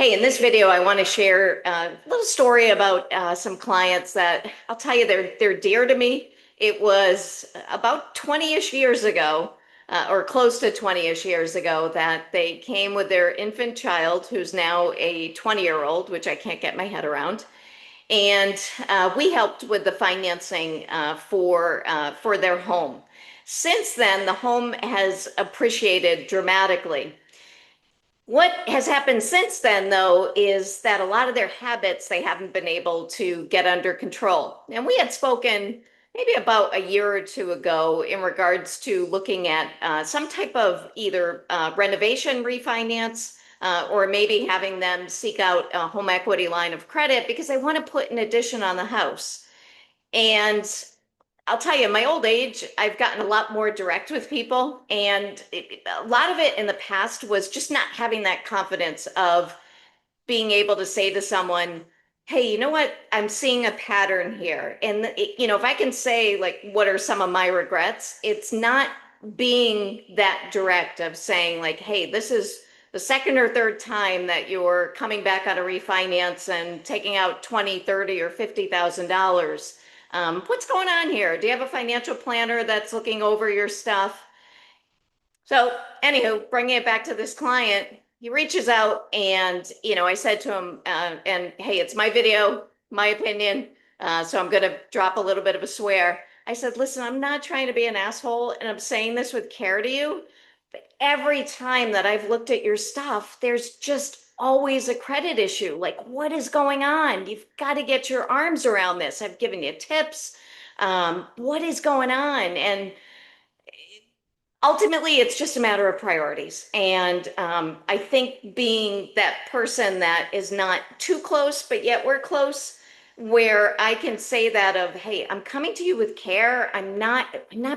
Hey, in this video, I want to share a little story about some clients that I'll tell you they're dear to me. It was about 20-ish years ago, or close to 20-ish years ago, that they came with their infant child, who's now a 20-year-old, which I can't get my head around. And we helped with the financing for their home. Since then, the home has appreciated dramatically. What has happened since then, though, is that a lot of their habits they haven't been able to get under control. And we had spoken maybe about a year or two ago in regards to looking at some type of either renovation refinance or maybe having them seek out a home equity line of credit because they want to put an addition on the house. And I'll tell you, in my old age, I've gotten a lot more direct with people. And a lot of it in the past was just not having that confidence of being able to say to someone, hey, you know what? I'm seeing a pattern here. And, if I can say, like, what are some of my regrets? It's not being that direct of saying, like, hey, this is the second or third time that you're coming back on a refinance and taking out 20, 30, or $50,000. What's going on here? Do you have a financial planner that's looking over your stuff? So, anywho, bringing it back to this client, he reaches out and, I said to him, and hey, it's my video, my opinion. So I'm going to drop a little bit of a swear. I said, listen, I'm not trying to be an asshole and I'm saying this with care to you. But every time that I've looked at your stuff, there's just always a credit issue. Like, what is going on? You've got to get your arms around this. I've given you tips. What is going on? And ultimately, it's just a matter of priorities. And I think being that person that is not too close, but yet we're close, where I can say that of, hey, I'm coming to you with care. I'm not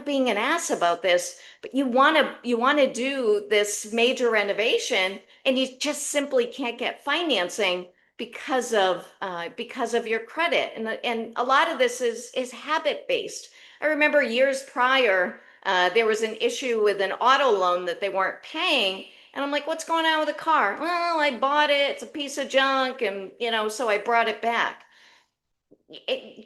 being an ass about this, but you want to do this major renovation, and you just simply can't get financing because of your credit. And a lot of this is habit based. I remember years prior there was an issue with an auto loan that they weren't paying. And I'm like, what's going on with the car? Well, I bought it. It's a piece of junk. And, so I brought it back.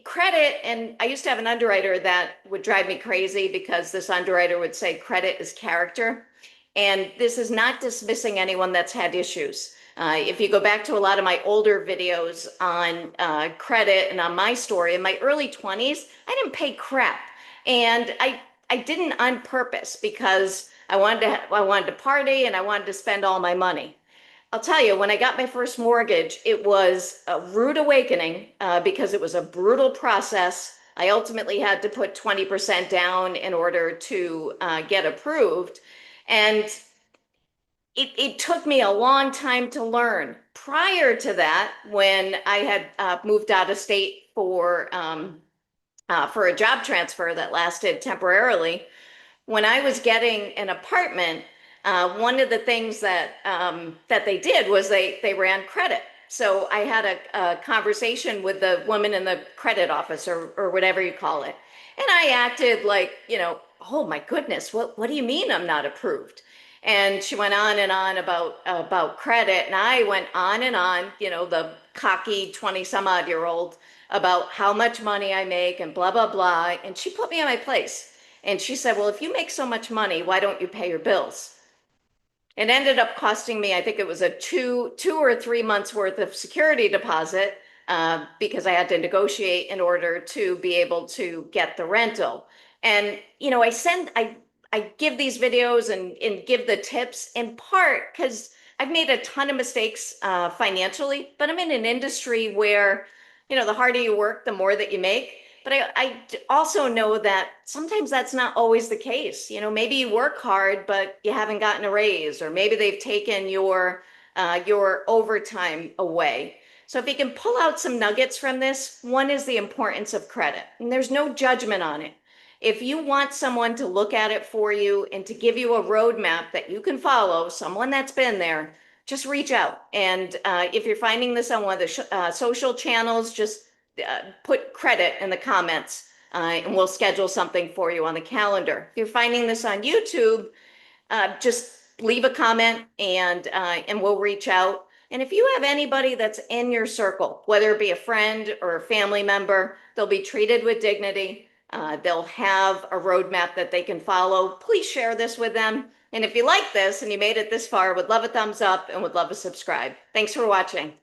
Credit, and I used to have an underwriter that would drive me crazy because this underwriter would say credit is character. And this is not dismissing anyone that's had issues. If you go back to a lot of my older videos on credit and on my story, in my early 20s, I didn't pay crap. And I didn't on purpose because I wanted to party and I wanted to spend all my money. I'll tell you, when I got my first mortgage, it was a rude awakening because it was a brutal process. I ultimately had to put 20% down in order to get approved. And it took me a long time to learn. Prior to that, when I had moved out of state for a job transfer that lasted temporarily, when I was getting an apartment, one of the things that they did was they ran credit. So I had a conversation with the woman in the credit office or whatever you call it. And I acted like, oh my goodness, what do you mean I'm not approved? And she went on and on about credit. And I went on and on, the cocky 20 some odd year old about how much money I make and blah, blah, blah. And she put me in my place. And she said, well, if you make so much money, why don't you pay your bills? It ended up costing me, I think it was a 2 or 3 months worth of security deposit because I had to negotiate in order to be able to get the rental. And, I give these videos and give the tips in part because I've made a ton of mistakes financially, but I'm in an industry where, the harder you work, the more that you make. But I also know that sometimes that's not always the case. Maybe you work hard, but you haven't gotten a raise, or maybe they've taken your overtime away. So if you can pull out some nuggets from this, one is the importance of credit, and there's no judgment on it. If you want someone to look at it for you and to give you a roadmap that you can follow, someone that's been there, just reach out. And if you're finding this on one of the social channels, just put credit in the comments and we'll schedule something for you on the calendar. If you're finding this on YouTube, just leave a comment and we'll reach out. And if you have anybody that's in your circle, whether it be a friend or a family member, they'll be treated with dignity. They'll have a roadmap that they can follow. Please share this with them. And if you like this and you made it this far, would love a thumbs up and would love a subscribe. Thanks for watching.